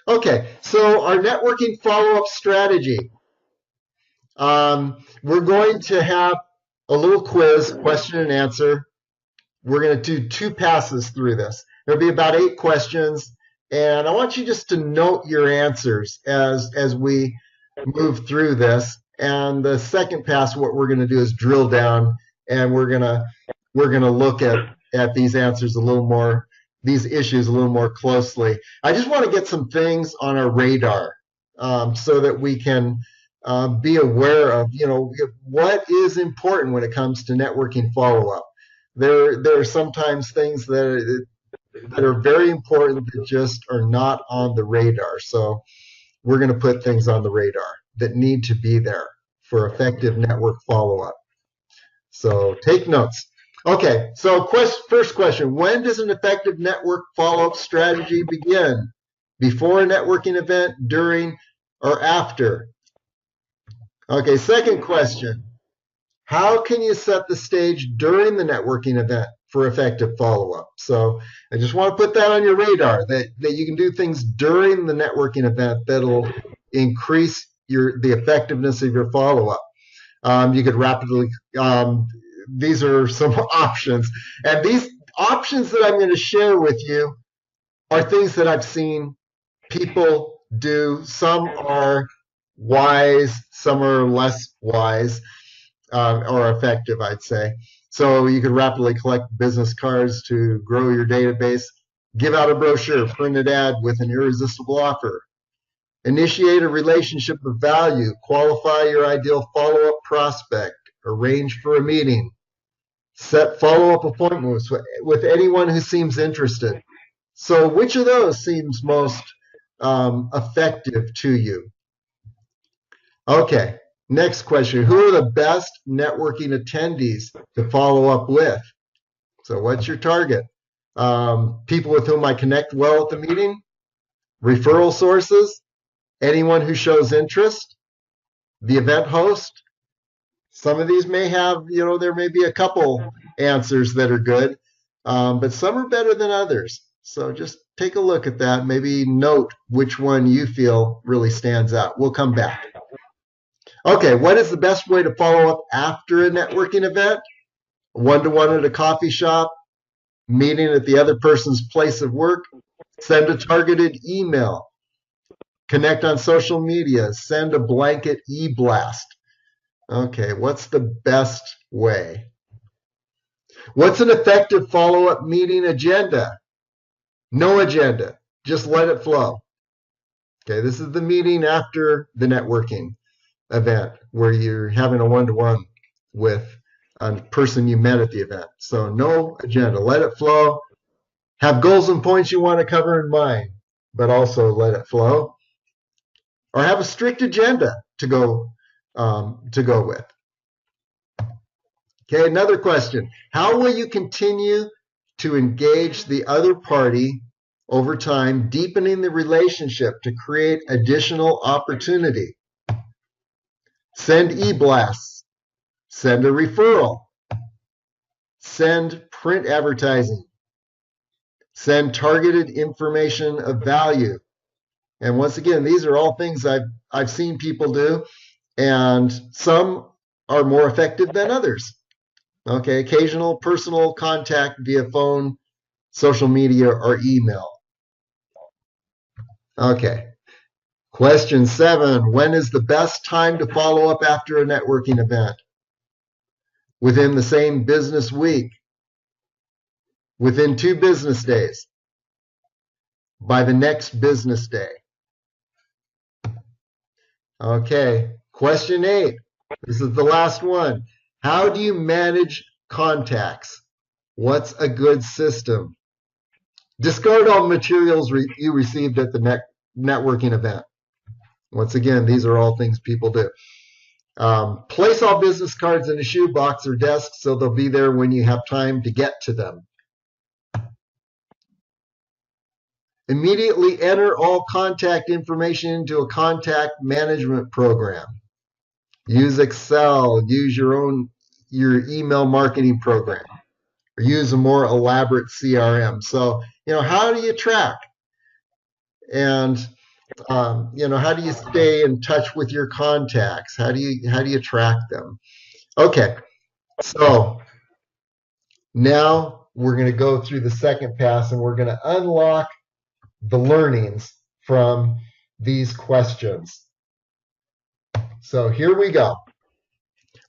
Okay, so our networking follow-up strategy. We're going to have a little quiz, question and answer. We're going to do 2 passes through this. There'll be about 8 questions, and I want you just to note your answers as we move through this. And the second pass, what we're going to do is drill down, and we're going to look at these answers a little more, these issues a little more closely. I just want to get some things on our radar so that we can be aware of, what is important when it comes to networking follow-up. There are sometimes things that are very important that just are not on the radar. So we're going to put things on the radar that need to be there for effective network follow-up. So take notes. Okay, so first question, when does an effective network follow-up strategy begin? Before a networking event, during, or after? Okay, second question, how can you set the stage during the networking event for effective follow-up? So I just want to put that on your radar, that you can do things during the networking event that'll increase the effectiveness of your follow-up. You could rapidly, these are some options. And these options that I'm going to share with you are things that I've seen people do. Some are wise, some are less wise or effective, I'd say. So you could rapidly collect business cards to grow your database, give out a brochure, print an ad with an irresistible offer, initiate a relationship of value, qualify your ideal follow-up prospect, arrange for a meeting, set follow-up appointments with anyone who seems interested. So which of those seems most effective to you? Okay, next question. Who are the best networking attendees to follow up with? So what's your target? People with whom I connect well at the meeting? Referral sources? Anyone who shows interest? The event host? Some of these may have, there may be a couple answers that are good, but some are better than others. So just take a look at that. Maybe note which one you feel really stands out. We'll come back. Okay, what is the best way to follow up after a networking event? One-to-one at a coffee shop, meeting at the other person's place of work, send a targeted email, connect on social media, send a blanket e-blast. Okay, what's the best way? What's an effective follow-up meeting agenda? No agenda, just let it flow. Okay, this is the meeting after the networking event where you're having a one-to-one with a person you met at the event. So no agenda, let it flow. Have goals and points you want to cover in mind, but also let it flow. Or have a strict agenda to go with. Okay, another question. How will you continue to engage the other party over time, deepening the relationship to create additional opportunity? Send e-blasts, send a referral, send print advertising, send targeted information of value. And once again, these are all things I've seen people do, and some are more effective than others. Okay, occasional personal contact via phone, social media, or email. Okay. Question 7, when is the best time to follow up after a networking event? Within the same business week? Within 2 business days? By the next business day? Okay, question 8, this is the last one. How do you manage contacts? What's a good system? Discard all materials you received at the networking event. Once again, these are all things people do. Place all business cards in a shoebox or desk so they'll be there when you have time to get to them. Immediately enter all contact information into a contact management program. Use Excel, use your email marketing program, or use a more elaborate CRM. So, how do you track? And How do you stay in touch with your contacts? How do you track them? Okay, so now we're going to go through the second pass and we're going to unlock the learnings from these questions. So here we go.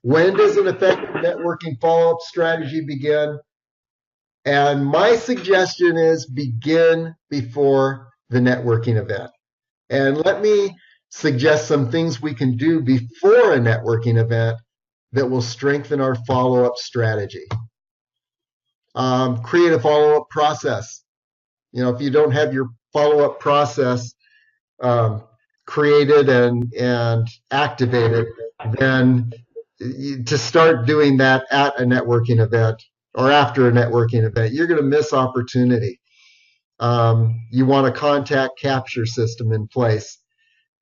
When does an effective networking follow-up strategy begin? And my suggestion is begin before the networking event. And let me suggest some things we can do before a networking event that will strengthen our follow-up strategy. Create a follow-up process. If you don't have your follow-up process created and activated, then to start doing that at a networking event or after a networking event, you're going to miss opportunity. You want a contact capture system in place.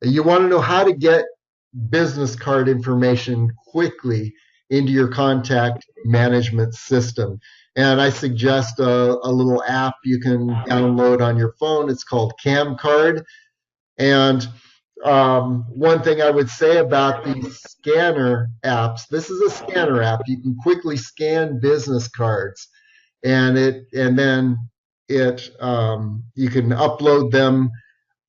You want to know how to get business card information quickly into your contact management system. And I suggest a little app you can download on your phone. It's called CamCard. And one thing I would say about these scanner apps, this is a scanner app. You can quickly scan business cards, and then you can upload them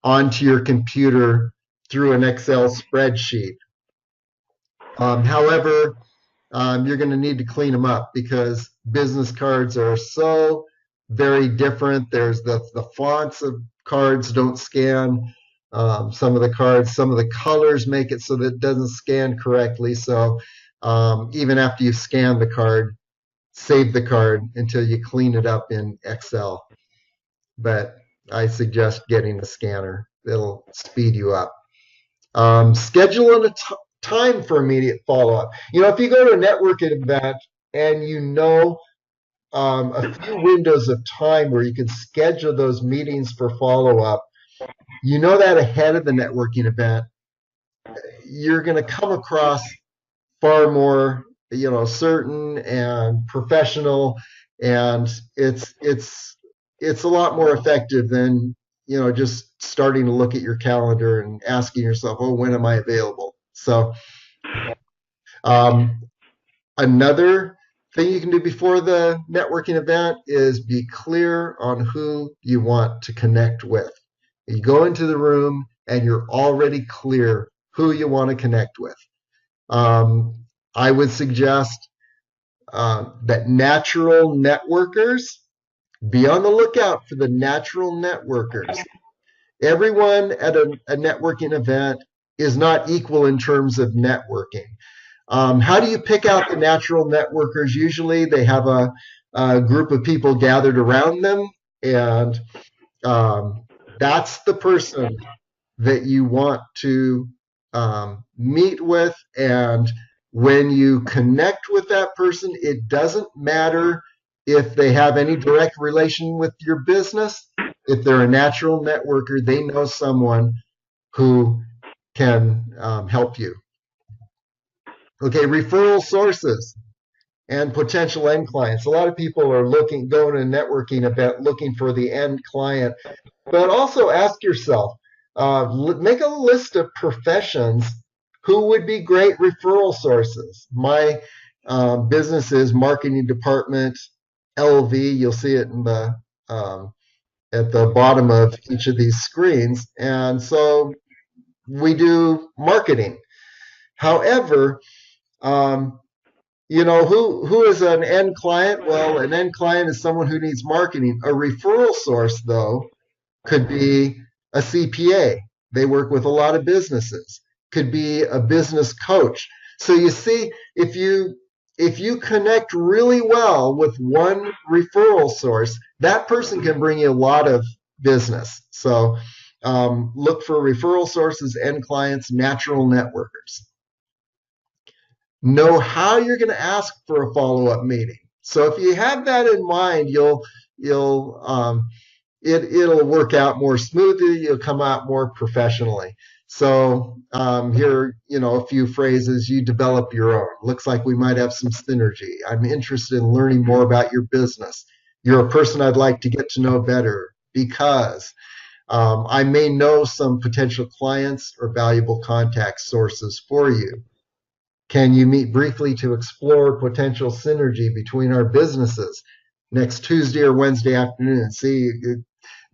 onto your computer through an Excel spreadsheet. However, you're going to need to clean them up because business cards are so very different. There's the fonts of cards don't scan. Some of the colors make it so that it doesn't scan correctly. So even after you scan the card, save the card until you clean it up in Excel. But I suggest getting a scanner. It'll speed you up. Schedule a time for immediate follow-up. If you go to a networking event and a few windows of time where you can schedule those meetings for follow-up, that ahead of the networking event, you're going to come across far more, certain and professional, and it's a lot more effective than just starting to look at your calendar and asking yourself, oh, when am I available? So another thing you can do before the networking event is be clear on who you want to connect with. You go into the room and you're already clear who you want to connect with. I would suggest that natural networkers, be on the lookout for the natural networkers. Everyone at a networking event is not equal in terms of networking. How do you pick out the natural networkers? Usually they have a group of people gathered around them, and that's the person that you want to meet with. And when you connect with that person, it doesn't matter if they have any direct relation with your business. If they're a natural networker, they know someone who can help you. Okay, referral sources and potential end clients. A lot of people are going to a networking event looking for the end client, but also ask yourself, make a list of professions who would be great referral sources. My business is marketing department LV. You'll see it in the at the bottom of each of these screens, and so we do marketing. However, who is an end client? Well, an end client is someone who needs marketing. A referral source, though, could be a CPA. They work with a lot of businesses. Could be a business coach. So you see, if you connect really well with one referral source, that person can bring you a lot of business. So look for referral sources, end clients, natural networkers. Know how you're going to ask for a follow-up meeting. So if you have that in mind, it'll work out more smoothly. You'll come out more professionally. So here, a few phrases. You develop your own. Looks like we might have some synergy. I'm interested in learning more about your business. You're a person I'd like to get to know better because. I may know some potential clients or valuable contact sources for you. Can you meet briefly to explore potential synergy between our businesses next Tuesday or Wednesday afternoon? See,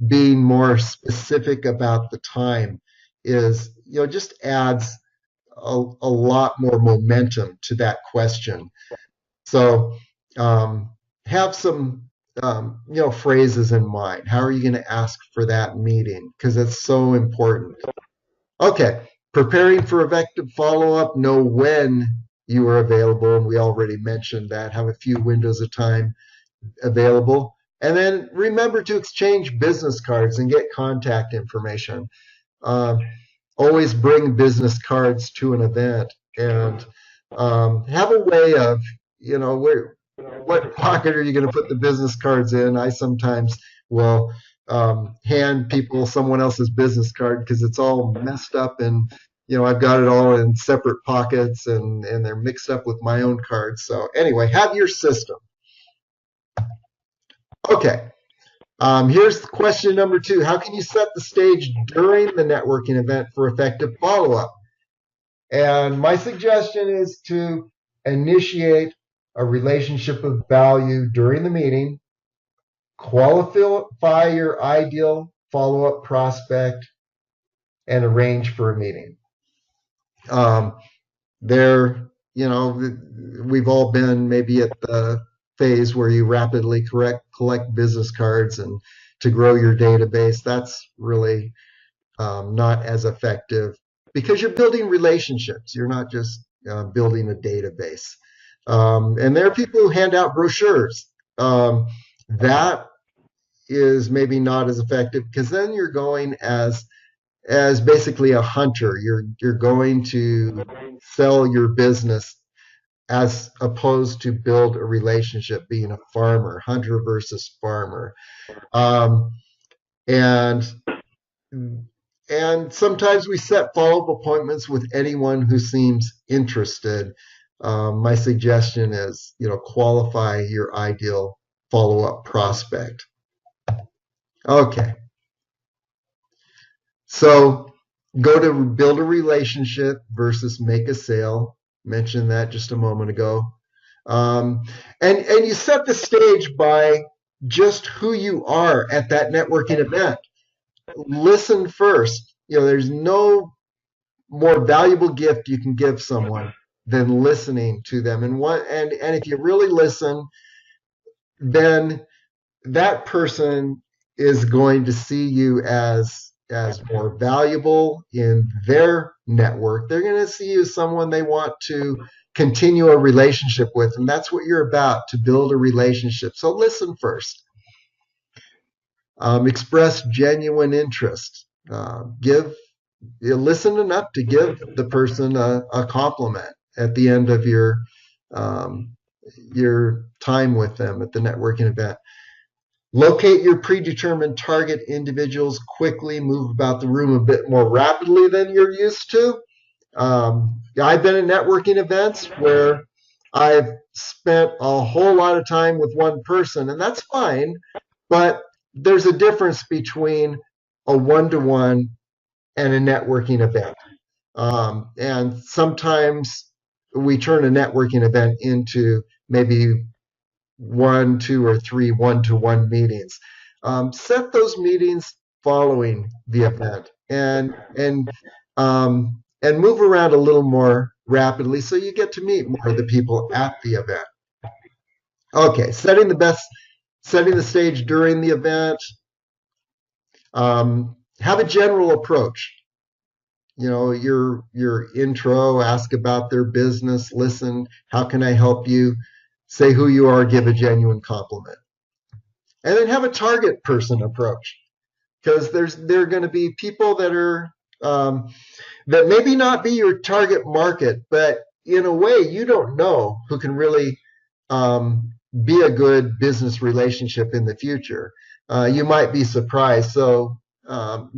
being more specific about the time is, just adds a lot more momentum to that question. So have some phrases in mind. How are you going to ask for that meeting? Because it's so important. Okay, preparing for effective follow-up, know when you are available, and we already mentioned that. Have a few windows of time available. And then remember to exchange business cards and get contact information. Always bring business cards to an event, and have a way of, what pocket are you going to put the business cards in? I sometimes will hand people someone else's business card because it's all messed up, and I've got it all in separate pockets, and they're mixed up with my own cards. So anyway, have your system. Okay. Here's question number 2. How can you set the stage during the networking event for effective follow-up? And my suggestion is to initiate a relationship of value during the meeting, qualify your ideal follow-up prospect, and arrange for a meeting. We've all been maybe at the phase where you rapidly collect business cards, and to grow your database, that's really not as effective because you're building relationships. You're not just building a database. And there are people who hand out brochures. That is maybe not as effective because then you're going as basically a hunter. You're going to sell your business as opposed to build a relationship, being a farmer, hunter versus farmer. And sometimes we set follow-up appointments with anyone who seems interested. My suggestion is, qualify your ideal follow-up prospect. Okay. So go to build a relationship versus make a sale. Mentioned that just a moment ago. And you set the stage by just who you are at that networking event. Listen first. There's no more valuable gift you can give someone than listening to them. And if you really listen, then that person is going to see you as more valuable in their network. They're going to see you as someone they want to continue a relationship with, and that's what you're about, to build a relationship. So listen first. Express genuine interest. Listen enough to give the person a compliment at the end of your time with them at the networking event. Locate your predetermined target individuals quickly. Move about the room a bit more rapidly than you're used to. I've been at networking events where I've spent a whole lot of time with one person, and that's fine, but there's a difference between a one-to-one and a networking event. And sometimes we turn a networking event into maybe 1, 2, or 3 one-to-one meetings. Set those meetings following the event, and move around a little more rapidly so you get to meet more of the people at the event. Okay, setting the stage during the event. Have a general approach. Your intro, ask about their business, listen, how can I help you? Say who you are, give a genuine compliment. And then have a target person approach, because there are going to be people that are that maybe not be your target market, but in a way you don't know who can really be a good business relationship in the future. You might be surprised. So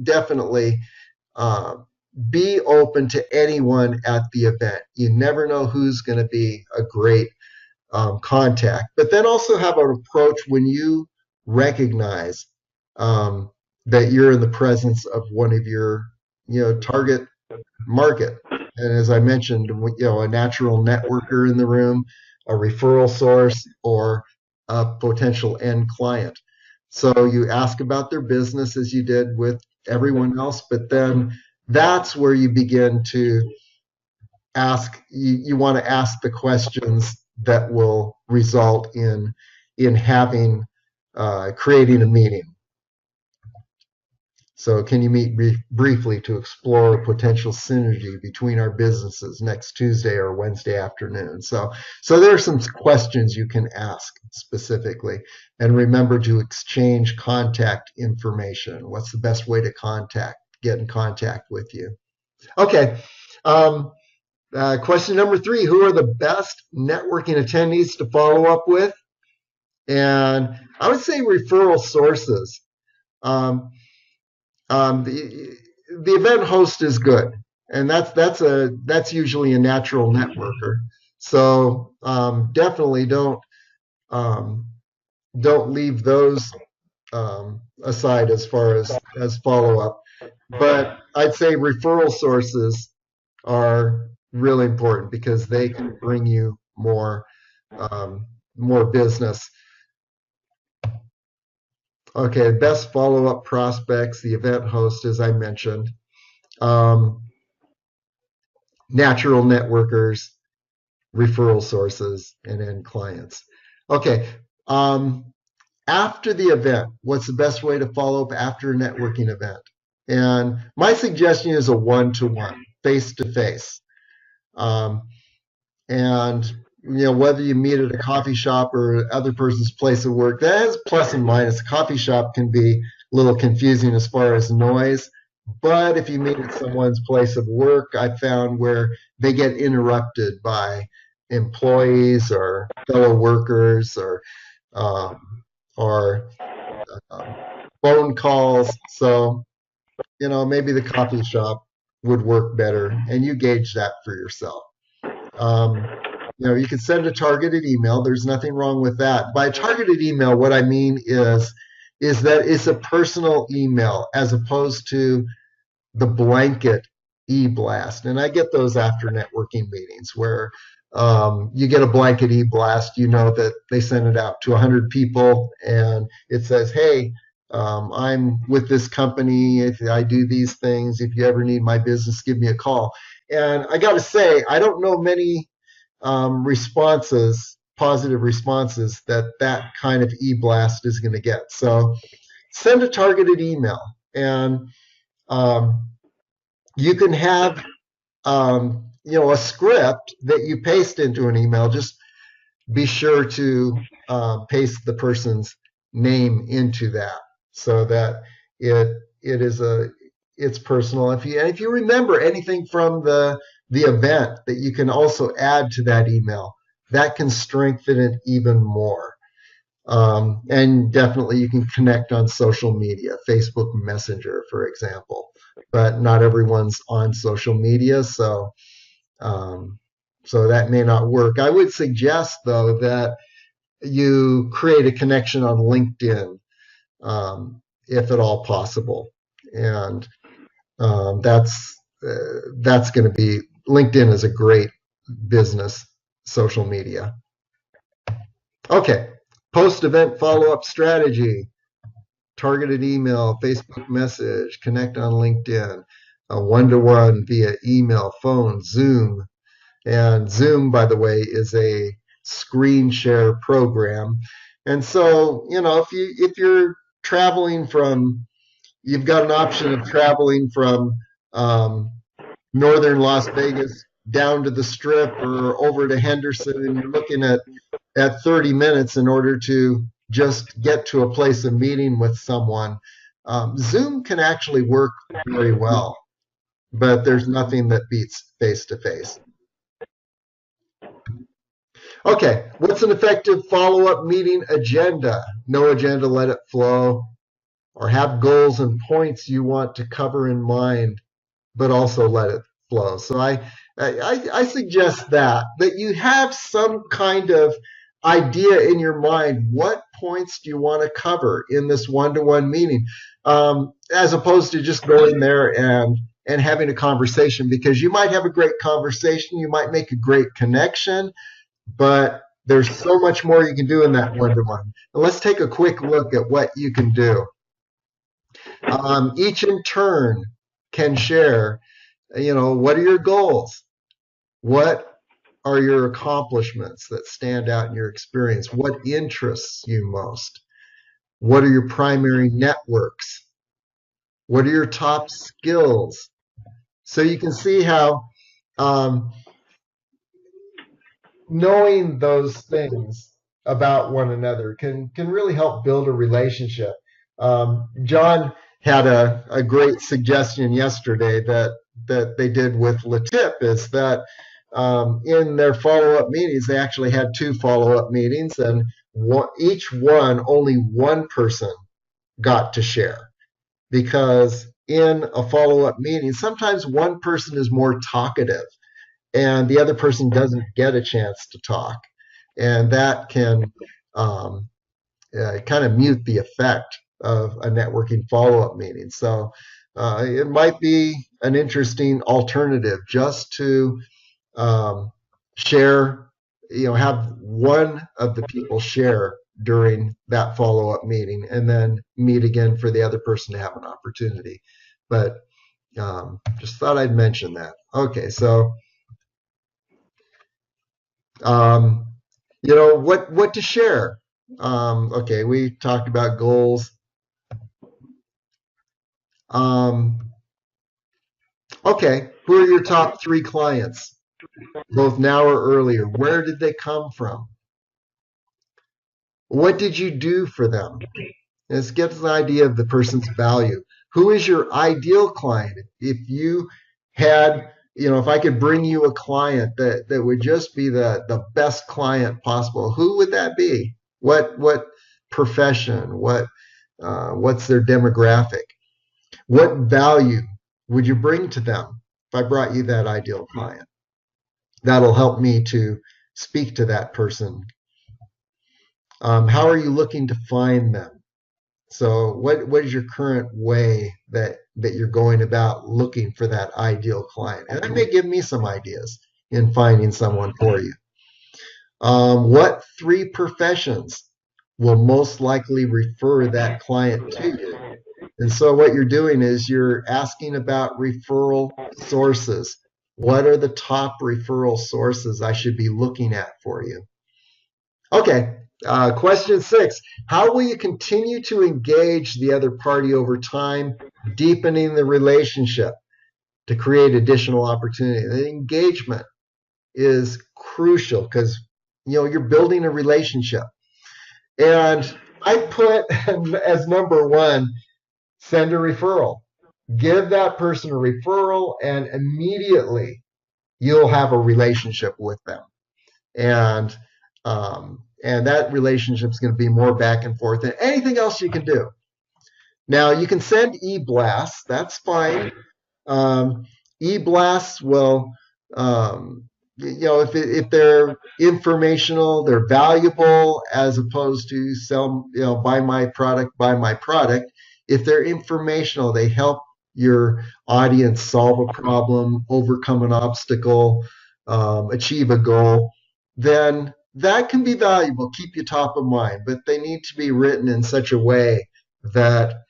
definitely be open to anyone at the event. You never know who's going to be a great contact. But then also have an approach when you recognize that you're in the presence of one of your, target market. And as I mentioned, a natural networker in the room, a referral source, or a potential end client. So you ask about their business as you did with everyone else, but then that's where you begin to you want to ask the questions that will result in having creating a meeting. So can you meet briefly to explore a potential synergy between our businesses next Tuesday or Wednesday afternoon? So there are some questions you can ask specifically. And remember to exchange contact information. What's the best way to get in contact with you? Okay. Question number 3, who are the best networking attendees to follow up with? And I would say referral sources. Um, the event host is good, and that's usually a natural networker. So definitely don't leave those aside as far as follow up. But I'd say referral sources are really important because they can bring you more business. Okay, best follow-up prospects, the event host, as I mentioned, natural networkers, referral sources, and end clients. Okay, after the event, what's the best way to follow up after a networking event? And my suggestion is a one-to-one, face-to-face. And whether you meet at a coffee shop or other person's place of work, that has plus and minus. A coffee shop can be a little confusing as far as noise, but if you meet at someone's place of work, I found where they get interrupted by employees or fellow workers or um, phone calls. So maybe the coffee shop would work better, and you gauge that for yourself. Um, you can send a targeted email. There's nothing wrong with that. By targeted email, what I mean is that it's a personal email as opposed to the blanket e-blast. And I get those after networking meetings where you get a blanket e-blast, that they send it out to 100 people and it says, hey, I'm with this company. If I do these things, if you ever need my business, give me a call. And I got to say, I don't know many positive responses that kind of e-blast is going to get. So send a targeted email, and you can have a script that you paste into an email. Just be sure to paste the person's name into that so that it's personal. If you remember anything from the event that you can also add to that email, that can strengthen it even more. And definitely you can connect on social media, Facebook Messenger, for example. But not everyone's on social media, so that may not work. I would suggest, though, that you create a connection on LinkedIn, if at all possible. And that's going to be, LinkedIn is a great business social media. Okay, post-event follow-up strategy, targeted email, Facebook message, connect on LinkedIn, a one-to-one via email, phone, Zoom. And Zoom, by the way, is a screen share program. And so, if you're traveling from, you've got an option of traveling from northern Las Vegas down to the Strip or over to Henderson, and you're looking at 30 minutes in order to just get to a place of meeting with someone. Zoom can actually work very well, but there's nothing that beats face-to-face. Okay, what's an effective follow-up meeting agenda? No agenda, let it flow. Or have goals and points you want to cover in mind, but also let it flow. So I suggest that you have some kind of idea in your mind. What points do you want to cover in this one-to-one meeting? as opposed to just going there and having a conversation, because you might have a great conversation, you might make a great connection, but there's so much more you can do in that one-to-one. And let's take a quick look at what you can do. Each in turn can share, what are your goals? What are your accomplishments that stand out in your experience? What interests you most? What are your primary networks? What are your top skills? So you can see how knowing those things about one another can really help build a relationship. John had a great suggestion yesterday that they did with Latip, is that in their follow-up meetings, they actually had 2 follow-up meetings, and each one, only one person got to share. Because in a follow-up meeting, sometimes one person is more talkative and the other person doesn't get a chance to talk. And that can kind of mute the effect of a networking follow-up meeting. So it might be an interesting alternative just to share, have one of the people share during that follow-up meeting and then meet again for the other person to have an opportunity. But just thought I'd mention that. Okay, so what to share. Okay, we talked about goals. Okay, who are your top 3 clients, both now or earlier? Where did they come from? What did you do for them? This gets an idea of the person's value. Who is your ideal client? If you had, if I could bring you a client that would just be the best client possible, who would that be? What profession? What's their demographic? What value would you bring to them if I brought you that ideal client? That'll help me to speak to that person. How are you looking to find them? So what is your current way that you're going about looking for that ideal client? And that may give me some ideas in finding someone for you. What 3 professions will most likely refer that client to you? And so what you're doing is you're asking about referral sources. What are the top referral sources I should be looking at for you? Okay, question 6. How will you continue to engage the other party over time, deepening the relationship to create additional opportunity? The engagement is crucial because, you're building a relationship. And I put as number 1, send a referral. Give that person a referral and immediately you'll have a relationship with them. And that relationship is going to be more back and forth than anything else you can do. Now, you can send e-blasts. That's fine. E-blasts will, if they're informational, they're valuable, as opposed to buy my product. If they're informational, they help your audience solve a problem, overcome an obstacle, achieve a goal, then that can be valuable, keep you top of mind, but they need to be written in such a way that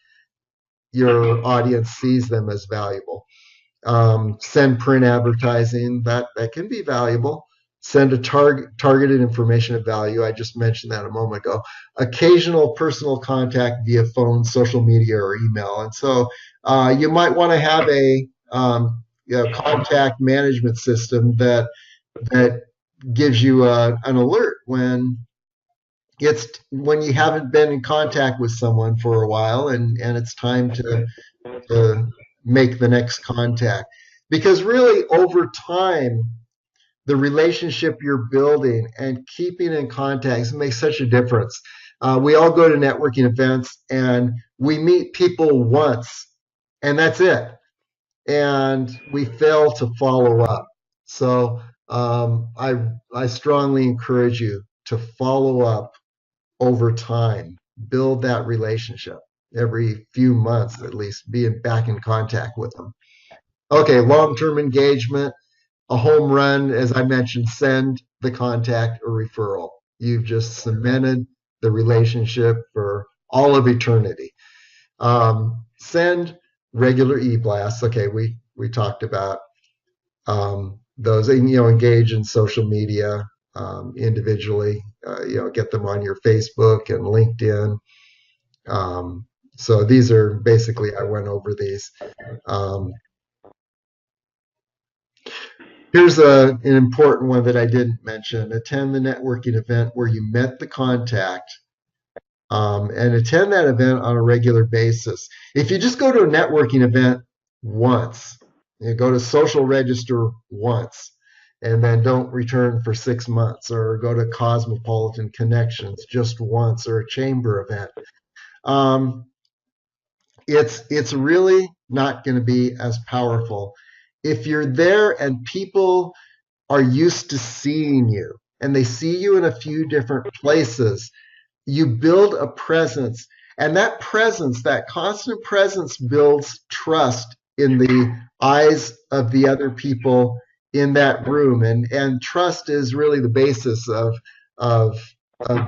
your audience sees them as valuable. Send print advertising, that can be valuable. Send a targeted information of value. I just mentioned that a moment ago. Occasional personal contact via phone, social media, or email. And so you might want to have a contact management system that gives you an alert when you haven't been in contact with someone for a while and it's time to make the next contact. Because really, over time, the relationship you're building and keeping in contact makes such a difference. We all go to networking events and we meet people once and that's it. And we fail to follow up. So I strongly encourage you to follow up over time, build that relationship. every few months at least, being back in contact with them. Okay, long-term engagement, a home run, as I mentioned, send the contact or referral. You've just cemented the relationship for all of eternity. Send regular e-blasts. Okay, we talked about those. And, engage in social media individually. Get them on your Facebook and LinkedIn. So these are basically, I went over these. Here's an important one that I didn't mention. Attend the networking event where you met the contact, and attend that event on a regular basis. If you just go to a networking event once, you go to social register once, and then don't return for 6 months, or go to Cosmopolitan Connections just once, or a chamber event, it's really not going to be as powerful. If you're there and people are used to seeing you and they see you in a few different places, you build a presence, and that presence, that constant presence, builds trust in the eyes of the other people in that room. And trust is really the basis of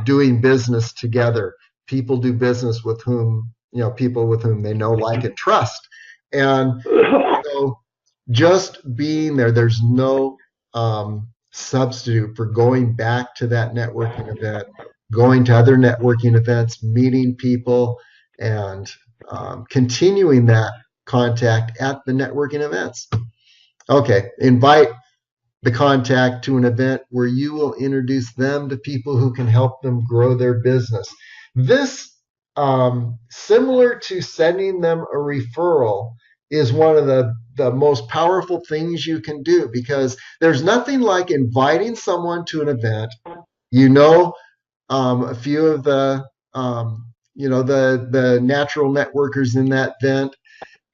doing business together. People do business with people with whom they know, like, and trust. And so just being there, there's no substitute for going back to that networking event, going to other networking events, meeting people, and continuing that contact at the networking events. Okay, invite the contact to an event where you will introduce them to people who can help them grow their business. This, similar to sending them a referral, is one of the most powerful things you can do, because there's nothing like inviting someone to an event. A few of the the natural networkers in that event,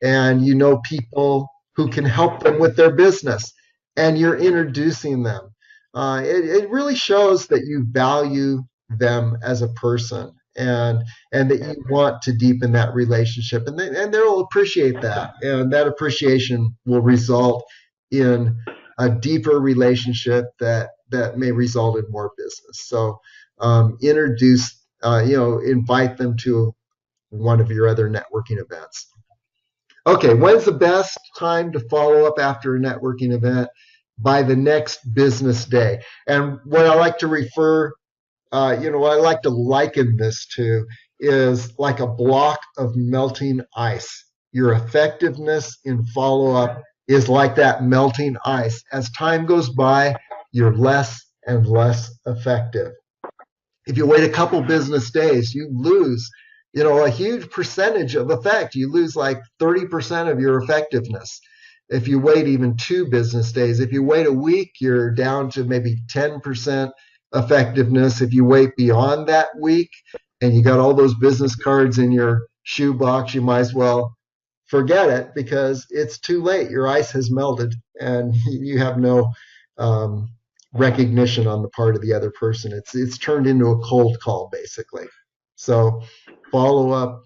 and people who can help them with their business, and you're introducing them. It really shows that you value them as a person, and that you want to deepen that relationship, and they'll appreciate that, and that appreciation will result in a deeper relationship that may result in more business. So invite them to one of your other networking events. Okay, when's the best time to follow up after a networking event? By the next business day. And what I like to what I like to liken this to is like a block of melting ice. Your effectiveness in follow-up is like that melting ice. As time goes by, you're less and less effective. If you wait a couple business days, you lose, a huge percentage of effect. You lose like 30% of your effectiveness. If you wait even 2 business days, if you wait a week, you're down to maybe 10% effectiveness. If you wait beyond that week and you got all those business cards in your shoebox, you might as well forget it, because it's too late. Your ice has melted and you have no recognition on the part of the other person. It's turned into a cold call, basically. So follow up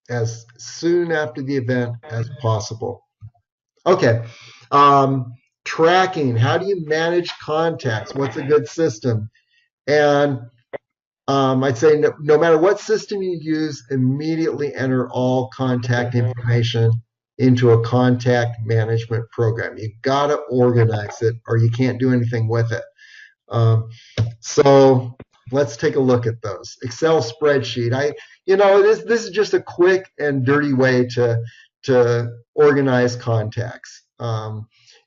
as soon after the event as possible. Okay. Tracking. How do you manage contacts? What's a good system? And I'd say no matter what system you use, immediately enter all contact information into a contact management program. You got to organize it, or you can't do anything with it. So let's take a look at those. Excel spreadsheet. This is just a quick and dirty way to organize contacts.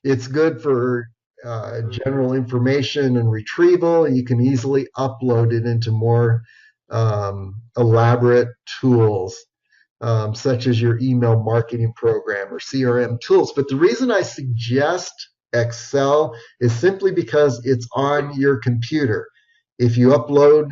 It's good for general information and retrieval, and you can easily upload it into more elaborate tools, such as your email marketing program or CRM tools. But the reason I suggest Excel is simply because it's on your computer. If you upload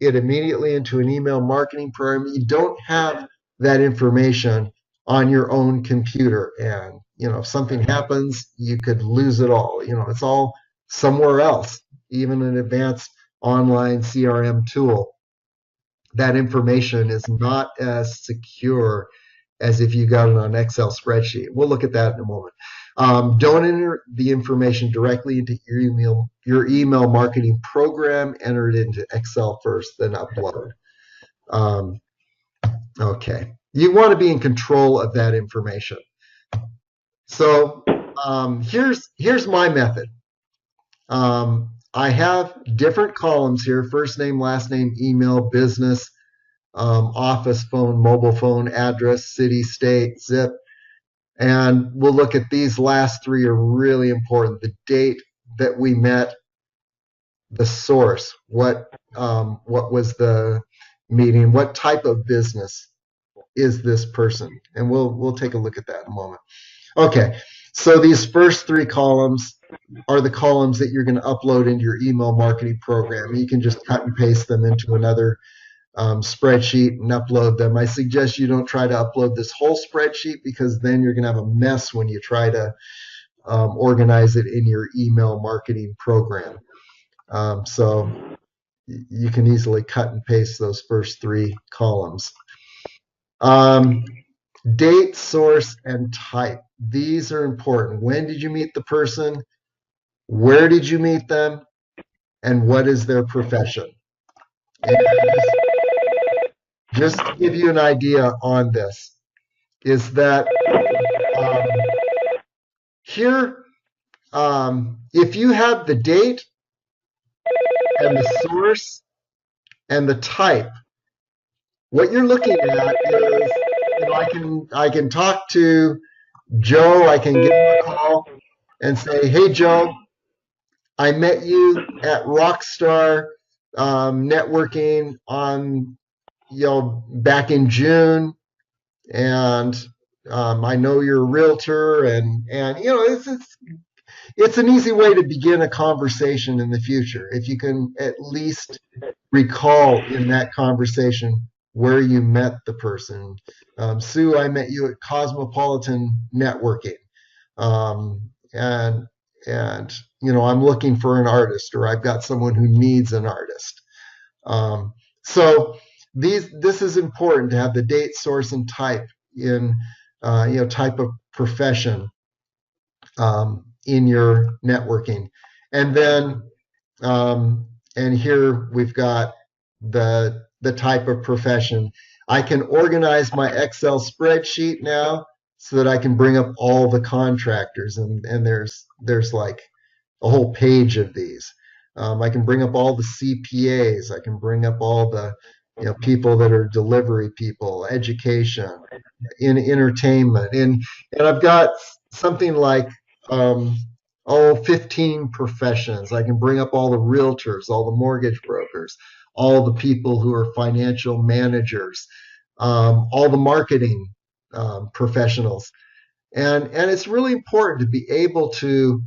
it immediately into an email marketing program, you don't have that information on your own computer. And, if something happens, you could lose it all. It's all somewhere else, even an advanced online CRM tool. that information is not as secure as if you got it on an Excel spreadsheet. We'll look at that in a moment. Don't enter the information directly into your email marketing program. Enter it into Excel first, then upload. Okay. You want to be in control of that information. So here's my method. I have different columns here: first name, last name, email, business, office phone, mobile phone, address, city, state, zip. And we'll look at these last three are really important. The date that we met, the source, what was the meeting, what type of business is this person, and we'll take a look at that in a moment. Okay, so these first three columns are the columns that you're going to upload into your email marketing program. You can just cut and paste them into another spreadsheet and upload them. I suggest you don't try to upload this whole spreadsheet, because then you're going to have a mess when you try to organize it in your email marketing program. So you can easily cut and paste those first three columns. Date, source, and type. These are important. When did you meet the person? Where did you meet them? And what is their profession? And just to give you an idea on this, is that here, if you have the date and the source and the type, what you're looking at is, I can talk to Joe, I can give him a call and say, hey Joe, I met you at Rockstar Networking on, back in June, and I know you're a realtor, and it's an easy way to begin a conversation in the future, if you can at least recall in that conversation where you met the person. Sue, I met you at Cosmopolitan Networking, and I'm looking for an artist, or I've got someone who needs an artist. So this is important to have the date, source, and type in type of profession in your networking. And then and here we've got the type of profession. I can organize my Excel spreadsheet now so that I can bring up all the contractors, and there's like a whole page of these. I can bring up all the CPAs. I can bring up all the people that are delivery people, education, in entertainment, and I've got something like 15 professions. I can bring up all the realtors, all the mortgage brokers, all the people who are financial managers, all the marketing professionals, and it's really important to be able to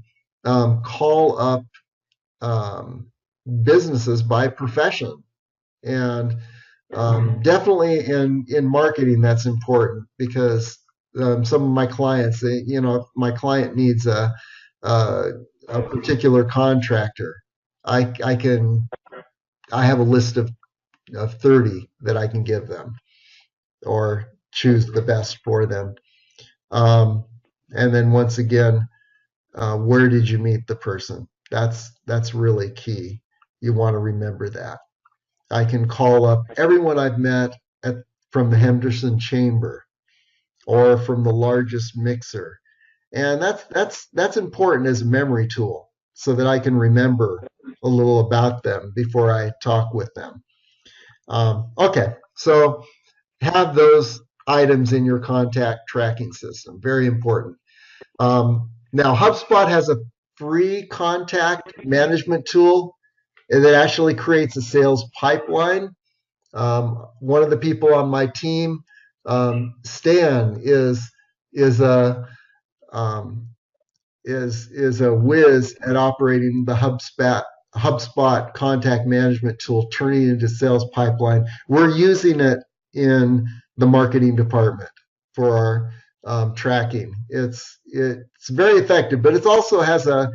call up businesses by profession. And definitely in marketing, that's important, because some of my clients, if my client needs a particular contractor, I have a list of 30 that I can give them, or choose the best for them. And then once again, where did you meet the person? That's really key. You want to remember that. I can call up everyone I've met from the Henderson Chamber, or from the largest mixer, and that's important as a memory tool, so that I can remember a little about them before I talk with them. Okay, so have those items in your contact tracking system. Very important. Now, HubSpot has a free contact management tool that actually creates a sales pipeline. One of the people on my team, Stan, is a whiz at operating the HubSpot contact management tool, turning it into sales pipeline. We're using it in the marketing department for our tracking. It's very effective, but it also has a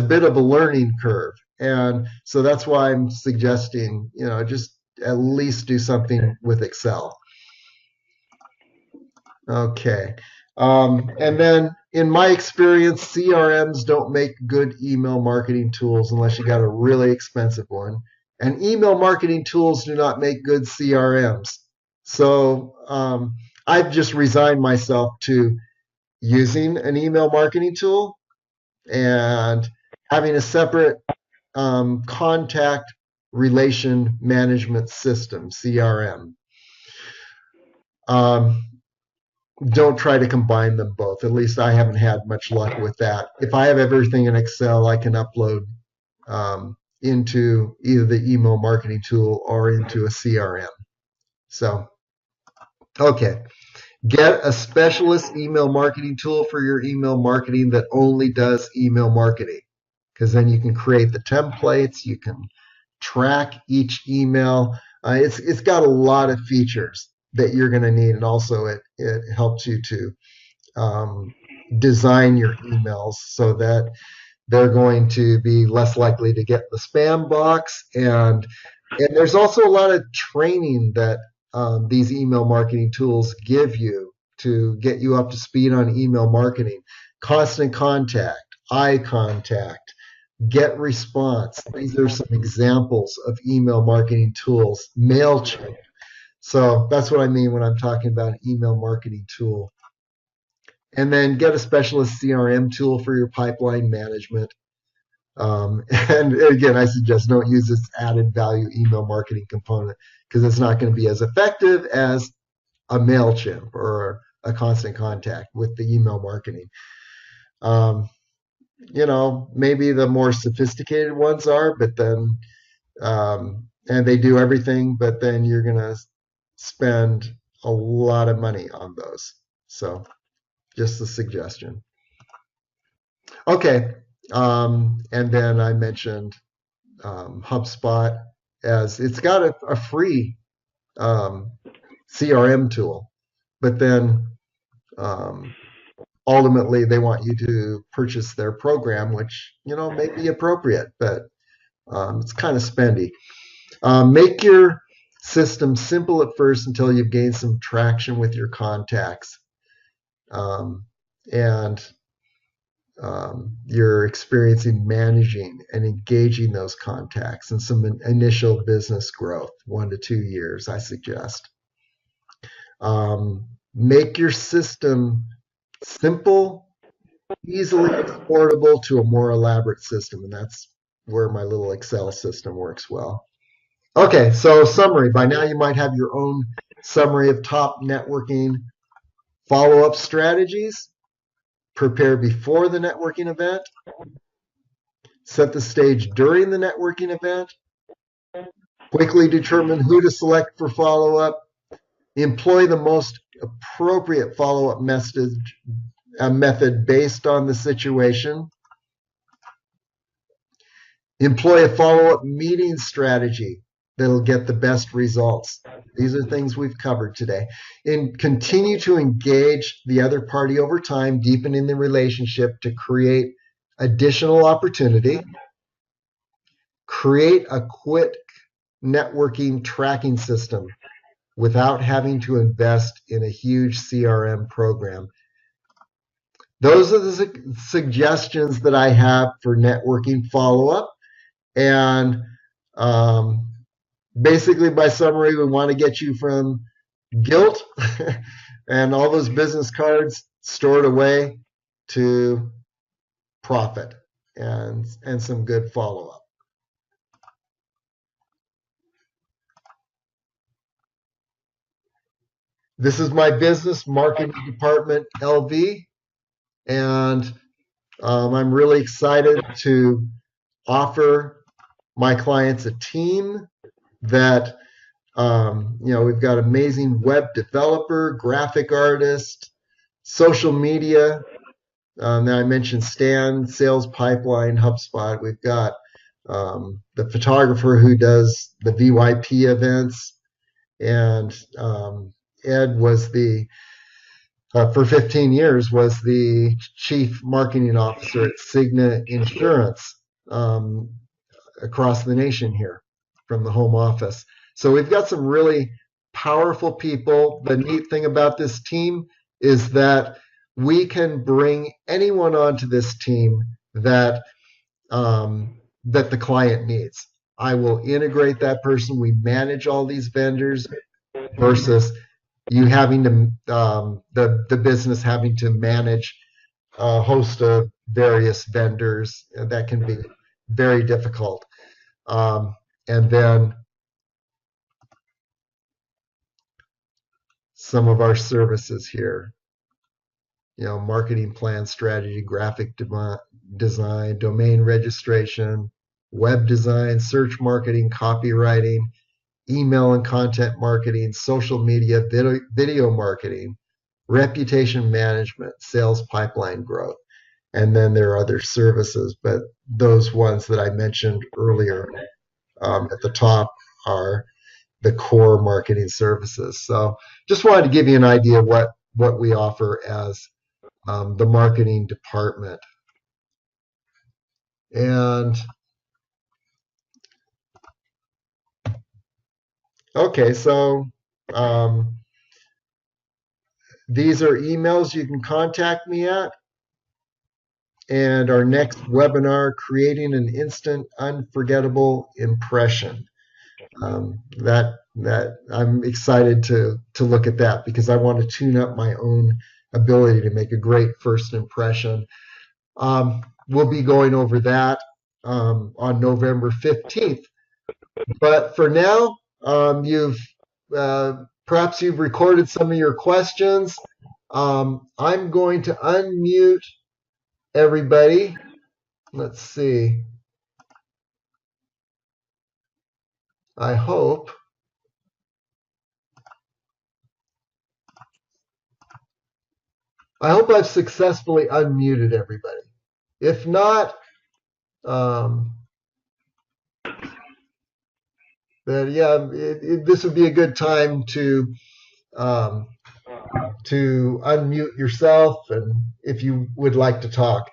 bit of a learning curve, and so that's why I'm suggesting just at least do something with Excel. Okay. And then in my experience, CRMs don't make good email marketing tools unless you got a really expensive one. And email marketing tools do not make good CRMs. So I've just resigned myself to using an email marketing tool and having a separate contact relation management system, CRM. Don't try to combine them both. At least I haven't had much luck with that. If I have everything in Excel, I can upload into either the email marketing tool or into a CRM. So, okay. Get a specialist email marketing tool for your email marketing that only does email marketing, because then you can create the templates, you can track each email. It's got a lot of features that you're going to need, and also it helps you to design your emails so that they're going to be less likely to get the spam box. And there's also a lot of training that these email marketing tools give you to get you up to speed on email marketing. Constant contact, eye contact, get response. These are some examples of email marketing tools. MailChimp. So that's what I mean when I'm talking about an email marketing tool. And then get a specialist CRM tool for your pipeline management. And again, I suggest don't use this added value email marketing component because it's not going to be as effective as a MailChimp or a constant contact with the email marketing. Maybe the more sophisticated ones are, but then, and they do everything, but then you're going to spend a lot of money on those. So just a suggestion. Okay. And then I mentioned HubSpot, as it's got a free CRM tool, but then ultimately they want you to purchase their program, which may be appropriate, but it's kind of spendy. Make your system simple at first until you've gained some traction with your contacts, and you're experiencing managing and engaging those contacts and some initial business growth, 1 to 2 years, I suggest. Make your system simple, easily exportable to a more elaborate system, and that's where my little Excel system works well. Okay, so summary. By now you might have your own summary of top networking follow-up strategies. Prepare before the networking event. Set the stage during the networking event. Quickly determine who to select for follow-up. Employ the most appropriate follow-up method based on the situation. Employ a follow-up meeting strategy that'll get the best results. These are things we've covered today. And continue to engage the other party over time, deepening the relationship to create additional opportunity. Create a quick networking tracking system without having to invest in a huge CRM program. Those are the suggestions that I have for networking follow-up. And basically, by summary, we want to get you from guilt and all those business cards stored away to profit and some good follow-up. This is my business marketing department, LV, and I'm really excited to offer my clients a team that we've got amazing web developer, graphic artist, social media. Now I mentioned Stan, sales pipeline, HubSpot. We've got the photographer who does the VYP events, and Ed was for 15 years was the chief marketing officer at Cigna Insurance across the nation here from the home office. So we've got some really powerful people. The neat thing about this team is that we can bring anyone onto this team that that the client needs. I will integrate that person. We manage all these vendors versus you having to the business having to manage a host of various vendors. That can be very difficult. And then some of our services here, marketing plan, strategy, graphic design, domain registration, web design, search marketing, copywriting, email and content marketing, social media, video marketing, reputation management, sales pipeline growth. And then there are other services, but those ones that I mentioned earlier at the top are the core marketing services. So just wanted to give you an idea of what we offer as the marketing department. And okay, so these are emails you can contact me at. And our next webinar, creating an instant unforgettable impression. That I'm excited to look at that because I want to tune up my own ability to make a great first impression. We'll be going over that on November 15th. But for now, perhaps you've recorded some of your questions. I'm going to unmute everybody. Let's see. I hope. I've successfully unmuted everybody. If not, then yeah, this would be a good time to unmute yourself, and if you would like to talk.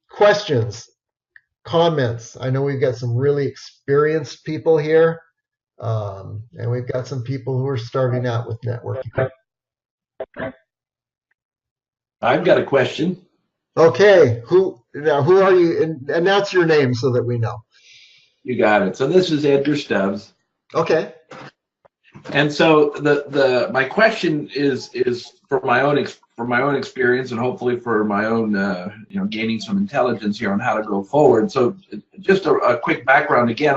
Questions, comments. I know we've got some really experienced people here, and we've got some people who are starting out with networking. I've got a question. Okay, who are you? And announce your name so that we know. You got it. So this is Edgar Stubbs. Okay. And so my question is for my own experience and hopefully for my own gaining some intelligence here on how to go forward. So just a quick background again.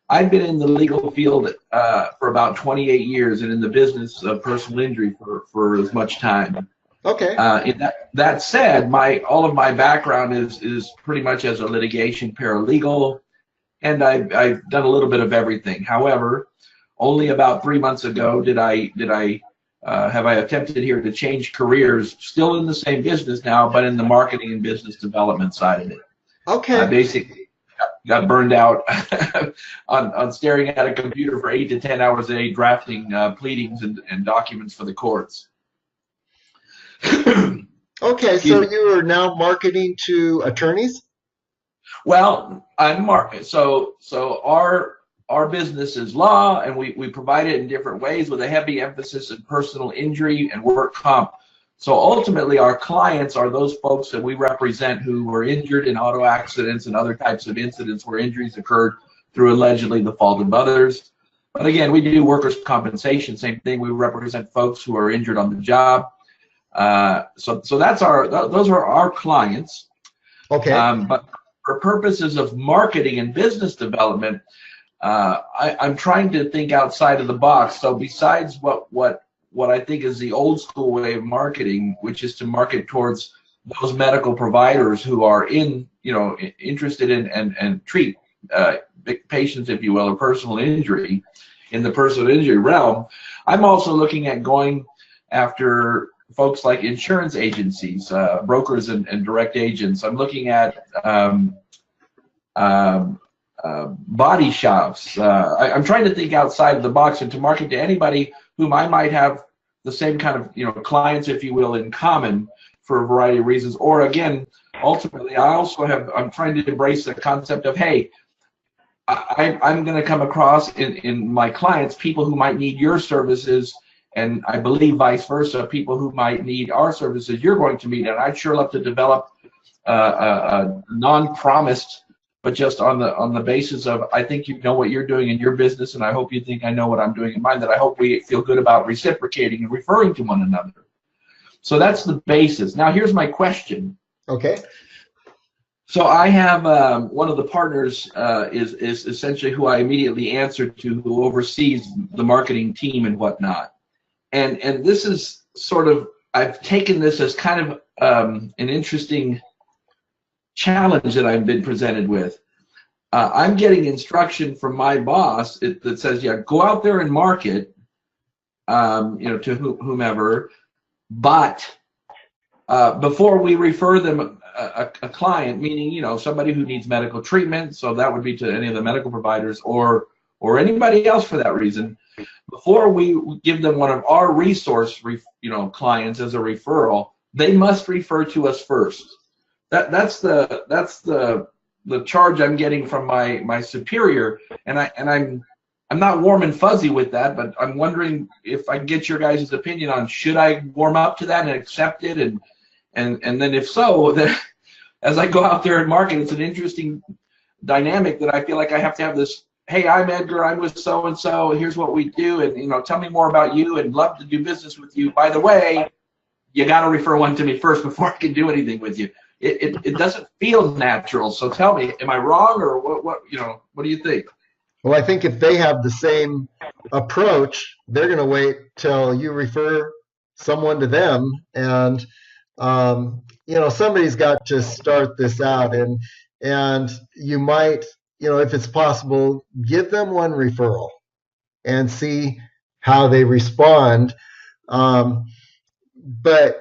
I've been in the legal field for about 28 years and in the business of personal injury for as much time. Okay. That said, all of my background is pretty much as a litigation paralegal, and I've done a little bit of everything. However, only about 3 months ago have I attempted here to change careers, still in the same business now, but in the marketing and business development side of it. Okay. I basically got burned out on staring at a computer for 8 to 10 hours a day drafting pleadings and documents for the courts. Okay, so you are now marketing to attorneys? Well, so our business is law, and we provide it in different ways with a heavy emphasis in personal injury and work comp. So ultimately, our clients are those folks that we represent who were injured in auto accidents and other types of incidents where injuries occurred through allegedly the fault of others. But again, we do workers' compensation, same thing. We represent folks who are injured on the job. So those are our clients. Okay. But for purposes of marketing and business development, I'm trying to think outside of the box. So besides what I think is the old school way of marketing, which is to market towards those medical providers who are interested in and treat patients, if you will, of personal injury in the personal injury realm, I'm also looking at going after folks like insurance agencies, brokers and direct agents. I'm looking at body shops. I'm trying to think outside of the box and to market to anybody whom I might have the same kind of clients, if you will, in common for a variety of reasons. Or again, ultimately, I'm trying to embrace the concept of, hey, I'm going to come across in my clients people who might need your services, and I believe vice versa, people who might need our services you're going to meet. And I'd sure love to develop a non-promised, but just on the basis of, I think you know what you're doing in your business, and I hope you think I know what I'm doing in mine, that I hope we feel good about reciprocating and referring to one another. So that's the basis. Now here's my question. Okay. So I have one of the partners is essentially who I immediately answer to, who oversees the marketing team and whatnot. And this is sort of, I've taken this as kind of an interesting challenge that I've been presented with. I'm getting instruction from my boss that says, yeah, go out there and market, to whomever, but before we refer them a client, meaning somebody who needs medical treatment, so that would be to any of the medical providers or anybody else for that reason, before we give them one of our resource clients as a referral, they must refer to us first. That's the charge I'm getting from my superior, and I'm not warm and fuzzy with that, but I'm wondering if I can get your guys' opinion on, should I warm up to that and accept it, and then if so, then as I go out there and market, it's an interesting dynamic that I feel like I have to have this, hey, I'm Edgar, I'm with so and so, here's what we do, and tell me more about you, and love to do business with you. By the way, you got to refer one to me first before I can do anything with you. It doesn't feel natural. So tell me, am I wrong, or what do you think? Well, I think if they have the same approach, they're going to wait till you refer someone to them, and somebody's got to start this out, and you might, if it's possible, give them one referral and see how they respond. But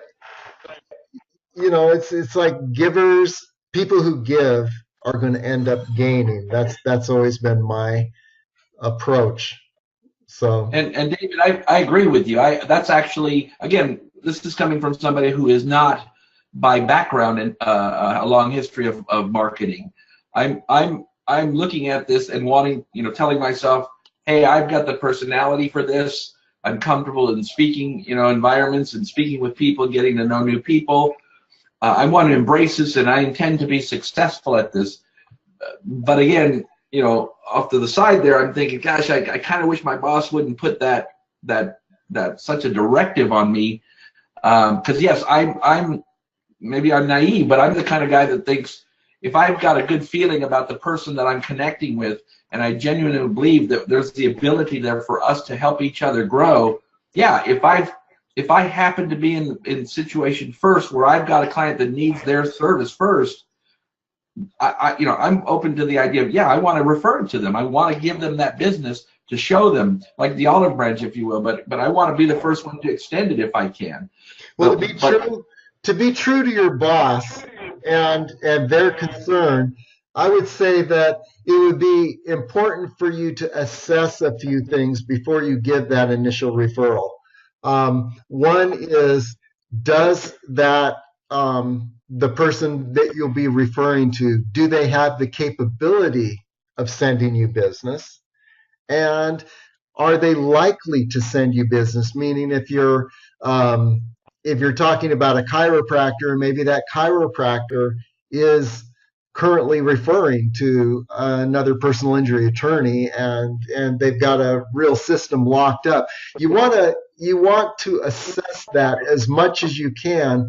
it's like givers, people who give are going to end up gaining. That's always been my approach. So and David, I agree with you. That's actually, again, this is coming from somebody who is not by background in a long history of marketing. I'm looking at this and wanting, telling myself, hey, I've got the personality for this. I'm comfortable in speaking, environments and speaking with people, getting to know new people. I want to embrace this, and I intend to be successful at this. But again, off to the side there, I'm thinking, gosh, I kind of wish my boss wouldn't put that such a directive on me. Because yes, I'm maybe I'm naive, but I'm the kind of guy that thinks if I've got a good feeling about the person that I'm connecting with, and I genuinely believe that there's the ability there for us to help each other grow, yeah, if I happen to be in situation first where I've got a client that needs their service first, I'm open to the idea of, yeah, I want to refer to them. I want to give them that business to show them, like the olive branch, if you will. But I want to be the first one to extend it if I can. Well, to be true to your boss and their concern, I would say that it would be important for you to assess a few things before you give that initial referral. One is, does that the person that you'll be referring to, do they have the capability of sending you business? And are they likely to send you business? Meaning, if you're talking about a chiropractor, maybe that chiropractor is currently referring to another personal injury attorney, and they've got a real system locked up. You want to assess that as much as you can,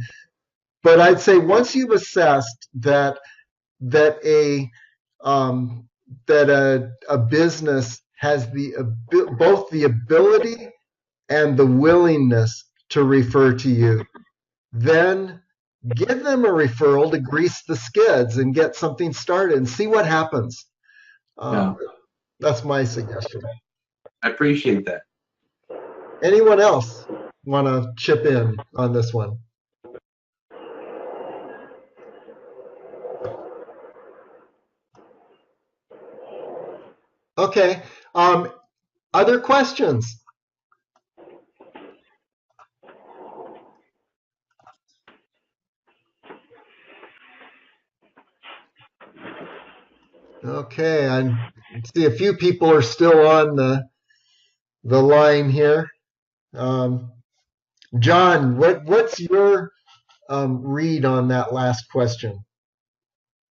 but I'd say once you've assessed that a business has both the ability and the willingness to refer to you, then give them a referral to grease the skids and get something started and see what happens. Yeah. That's my suggestion. I appreciate that. Anyone else want to chip in on this one? Okay. Other questions? Okay. See, a few people are still on the line here. John, what's your read on that last question?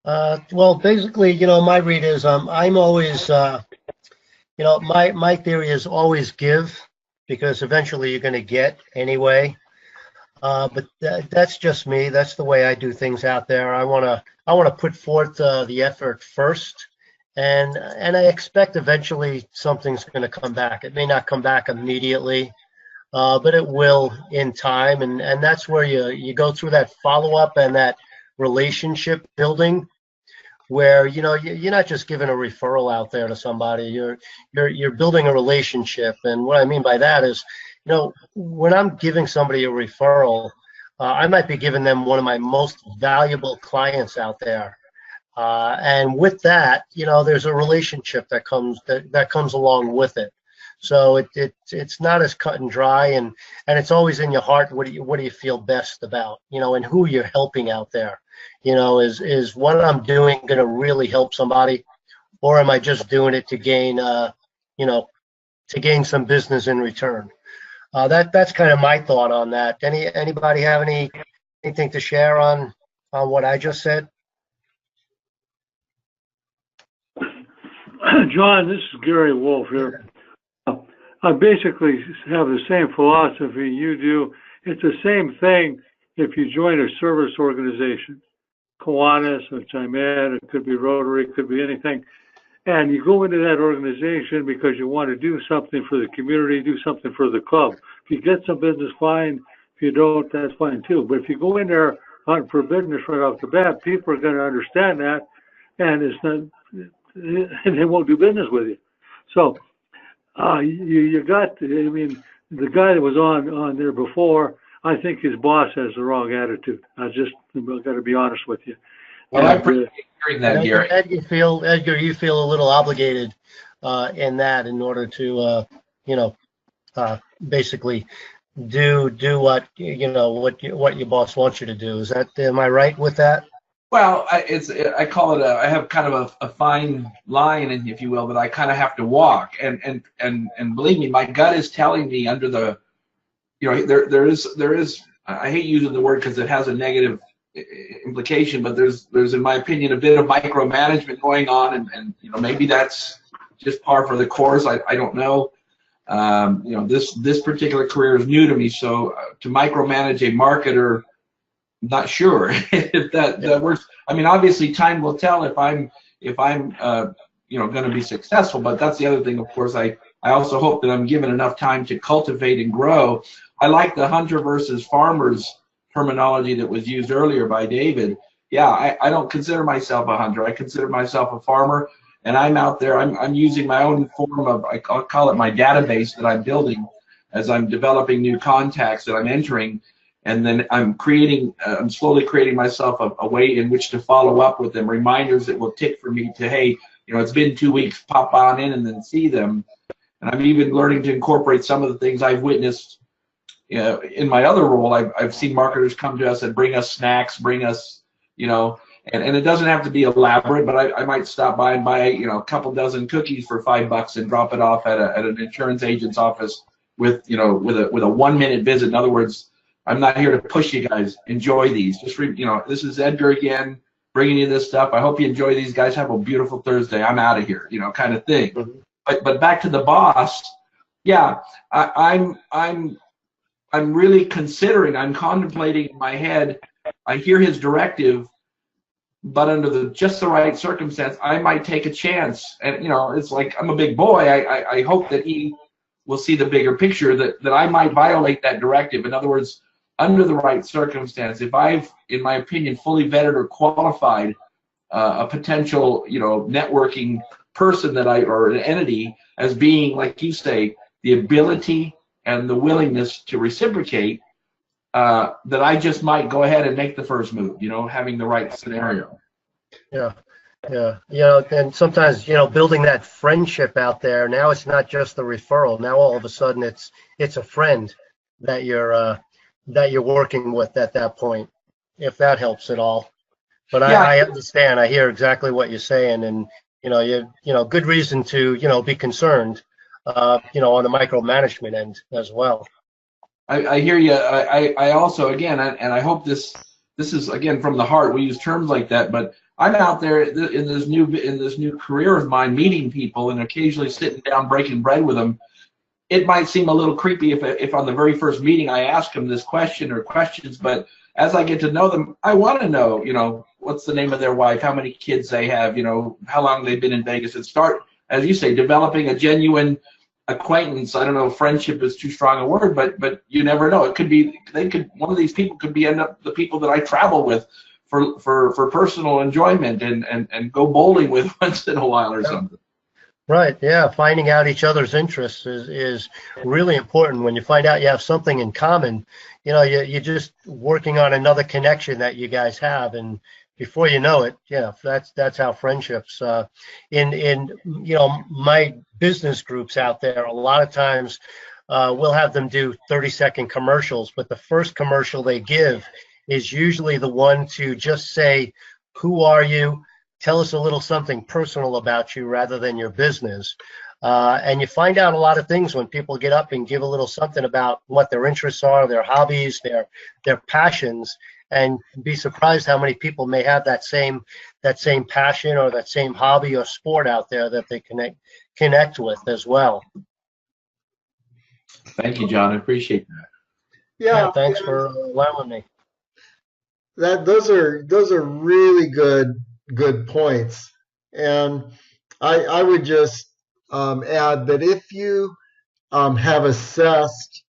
Well, basically, my read is I'm always, my theory is always give, because eventually you're going to get anyway. But that's just me. That's the way I do things out there. I wanna put forth the effort first, and I expect eventually something's going to come back. It may not come back immediately, but it will in time, and that's where you go through that follow up and that relationship building, where you're not just giving a referral out there to somebody. You're building a relationship, and what I mean by that is, when I'm giving somebody a referral, I might be giving them one of my most valuable clients out there, and with that, there's a relationship that comes along with it. So it's not as cut and dry, and it's always in your heart. What do you feel best about, and who you're helping out there. Is what I'm doing going to really help somebody, or am I just doing it to gain some business in return? That's kind of my thought on that. Anybody have anything to share on what I just said? John, this is Gary Wolf here. I basically have the same philosophy you do. It's the same thing if you join a service organization, Kiwanis, which I'm at, it could be Rotary, it could be anything. And you go into that organization because you want to do something for the community, do something for the club. If you get some business, fine. If you don't, that's fine too. But if you go in there hunting for business right off the bat, people are going to understand that, and they won't do business with you. So you got, the guy that was on there before, I think his boss has the wrong attitude. I've got to be honest with you. Well, I appreciate hearing that, Gary. Edgar, you feel a little obligated in that, in order to, basically do what your boss wants you to do. Am I right with that? Well, I call it I have kind of a fine line, if you will, that I kind of have to walk. And believe me, my gut is telling me under the, there is, I hate using the word because it has a negative implication, but there's in my opinion a bit of micromanagement going on, and maybe that's just par for the course. I don't know. This particular career is new to me, so to micromanage a marketer, I'm not sure if that works. I mean, obviously time will tell if I'm going to be successful, but that's the other thing. Of course, I also hope that I'm given enough time to cultivate and grow. I like the hunter versus farmers terminology that was used earlier by David. Yeah, I don't consider myself a hunter. I consider myself a farmer, and I'm out there. I'm using my own form of, I'll call it my database that I'm building as I'm developing new contacts that I'm entering, and then I'm slowly creating myself a way in which to follow up with them, reminders that will tick for me to, hey, it's been 2 weeks, pop on in and then see them. And I'm even learning to incorporate some of the things I've witnessed in my other role. I've seen marketers come to us and bring us snacks, bring us, and it doesn't have to be elaborate, but I might stop by and buy, a couple dozen cookies for $5 and drop it off at an insurance agent's office with a 1-minute visit. In other words, I'm not here to push you guys. Enjoy these. Just this is Edgar again, bringing you this stuff. I hope you enjoy these, guys. Have a beautiful Thursday. I'm out of here, kind of thing. Mm-hmm. But back to the boss. Yeah, I'm really considering. I'm contemplating in my head. I hear his directive, but under just the right circumstance, I might take a chance. And it's like, I'm a big boy. I hope that he will see the bigger picture, that I might violate that directive. In other words, under the right circumstance, if I've, in my opinion, fully vetted or qualified a potential, networking person or an entity as being, like you say, the ability and the willingness to reciprocate, that I just might go ahead and make the first move, having the right scenario. Yeah. And sometimes, building that friendship out there, now it's not just the referral. Now all of a sudden it's a friend that you're working with at that point, if that helps at all. But yeah. I understand. I hear exactly what you're saying, and good reason to, be concerned, on the micromanagement end as well. I hear you. I also, again, and I hope this is, again, from the heart. We use terms like that, but I'm out there in this new career of mine, meeting people and occasionally sitting down, breaking bread with them. It might seem a little creepy if on the very first meeting I ask them this question or questions, but as I get to know them, I want to know, what's the name of their wife, how many kids they have, how long they've been in Vegas, and start, as you say, developing a genuine acquaintance. I don't know if friendship is too strong a word, but you never know. It could be, one of these people could end up the people that I travel with for personal enjoyment and go bowling with once in a while or something. Right. Yeah. Finding out each other's interests is really important. When you find out you have something in common, you're just working on another connection that you guys have, and before you know it, that's how friendships. In my business groups out there, a lot of times we'll have them do 30-second commercials, but the first commercial they give is usually the one to just say, "Who are you? Tell us a little something personal about you rather than your business." And you find out a lot of things when people get up and give a little something about what their interests are, their hobbies, their passions, and be surprised how many people may have that same passion or that same hobby or sport out there that they connect with as well. Thank you, John. I appreciate that. Yeah, thanks for allowing me. Those are really good points, and I would just add that if you have assessed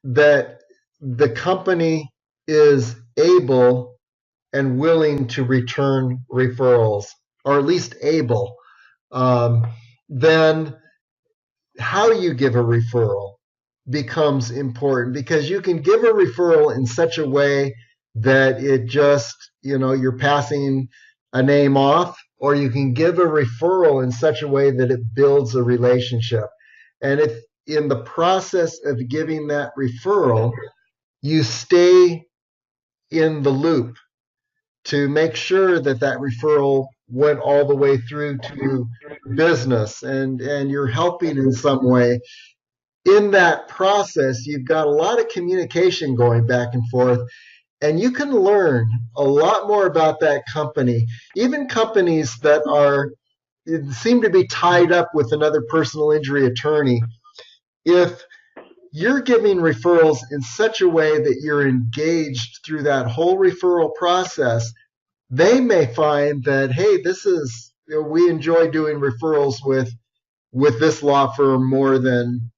that the company is able and willing to return referrals, or at least able, then how you give a referral becomes important, because you can give a referral in such a way that it just, you're passing a name off, or you can give a referral in such a way that it builds a relationship. And if in the process of giving that referral, you stay in the loop to make sure that referral went all the way through to business, and you're helping in some way. In that process, you've got a lot of communication going back and forth, and you can learn a lot more about that company. Even companies that seem to be tied up with another personal injury attorney, if you're giving referrals in such a way that you're engaged through that whole referral process, they may find that, hey, we enjoy doing referrals with this law firm more than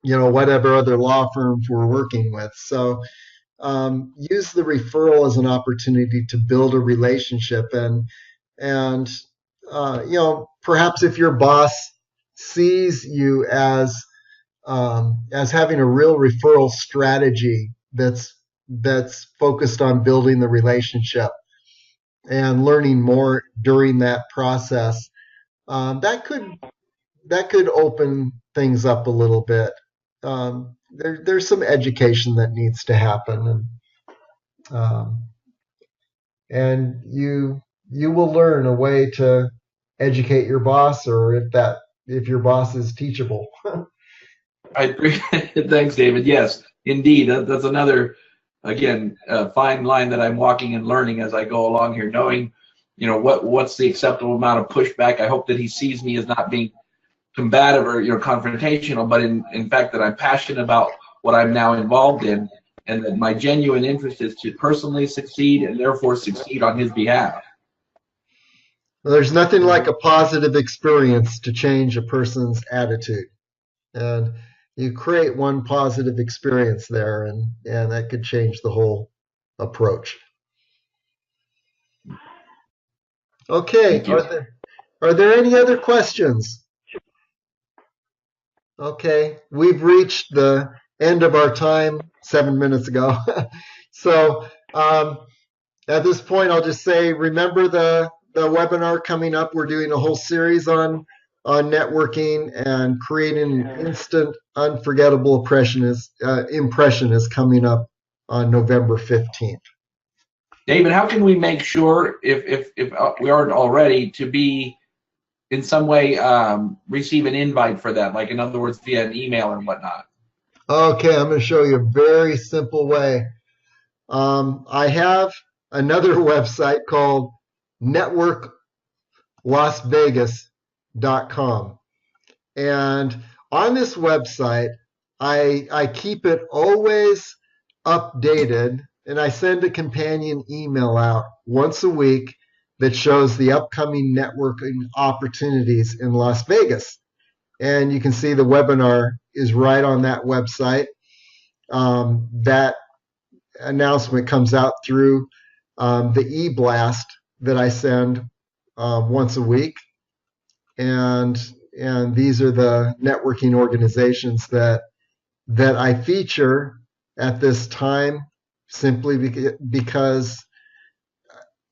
whatever other law firms we're working with. So use the referral as an opportunity to build a relationship, and perhaps if your boss sees you as having a real referral strategy that's focused on building the relationship and learning more during that process, that could open things up a little bit. There's some education that needs to happen, and you will learn a way to educate your boss, or if your boss is teachable. I agree. Thanks, David. Yes, indeed. That's another, again, fine line that I'm walking and learning as I go along here, knowing, what's the acceptable amount of pushback. I hope that he sees me as not being combative or confrontational, but in fact that I'm passionate about what I'm now involved in, and that my genuine interest is to personally succeed and therefore succeed on his behalf. Well, there's nothing like a positive experience to change a person's attitude, and you create one positive experience there, and that could change the whole approach. Okay, are there any other questions? Okay, we've reached the end of our time 7 minutes ago. So at this point, I'll just say, remember the webinar coming up. We're doing a whole series on networking, and creating an instant unforgettable impression is coming up on November 15th. David, how can we make sure, if we aren't already, to be in some way receive an invite for that, like in other words, via an email and whatnot? Okay, I'm going to show you a very simple way. I have another website called networklasvegas.com. And on this website, I keep it always updated, and I send a companion email out once a week that shows the upcoming networking opportunities in Las Vegas. And you can see the webinar is right on that website. That announcement comes out through the e-blast that I send once a week. And these are the networking organizations that I feature at this time, simply because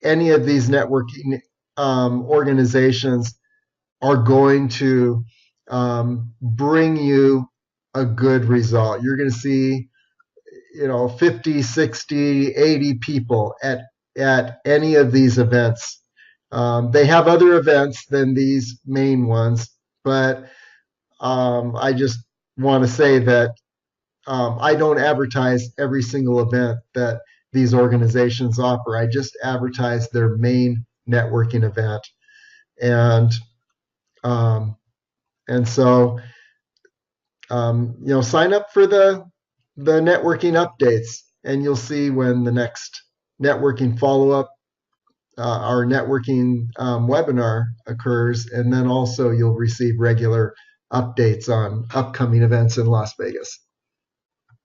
any of these networking organizations are going to bring you a good result. You're going to see, 50, 60, 80 people at any of these events. They have other events than these main ones, but I just want to say that I don't advertise every single event that these organizations offer. I just advertise their main networking event. And so, sign up for the networking updates, and you'll see when the next networking follow-up, our networking webinar occurs. And then also you'll receive regular updates on upcoming events in Las Vegas.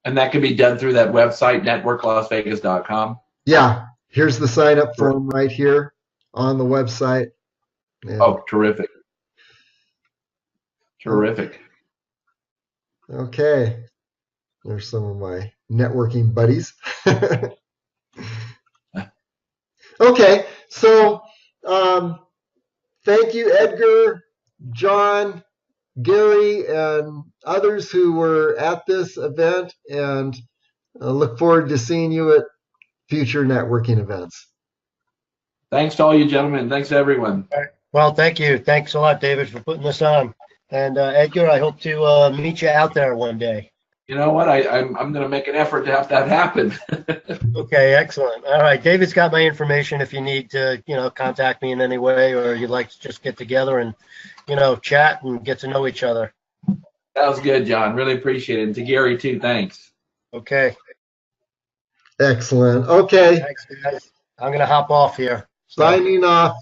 And that can be done through that website, networklasvegas.com. Yeah, here's the sign up form right here on the website. And oh, terrific. Terrific. Okay. There's some of my networking buddies. Okay, so thank you, Edgar, John, Gary, and others who were at this event, and I look forward to seeing you at future networking events. Thanks to all you gentlemen. Thanks to everyone. Well, thank you. Thanks a lot, David, for putting this on. And Edgar, I hope to meet you out there one day. You know what? I'm going to make an effort to have that happen. Okay, excellent. All right, David's got my information if you need to, contact me in any way, or you'd like to just get together and, chat and get to know each other. That was good, John. Really appreciate it. And to Gary, too, thanks. Okay. Excellent. Okay. Thanks, guys. I'm going to hop off here. Signing off.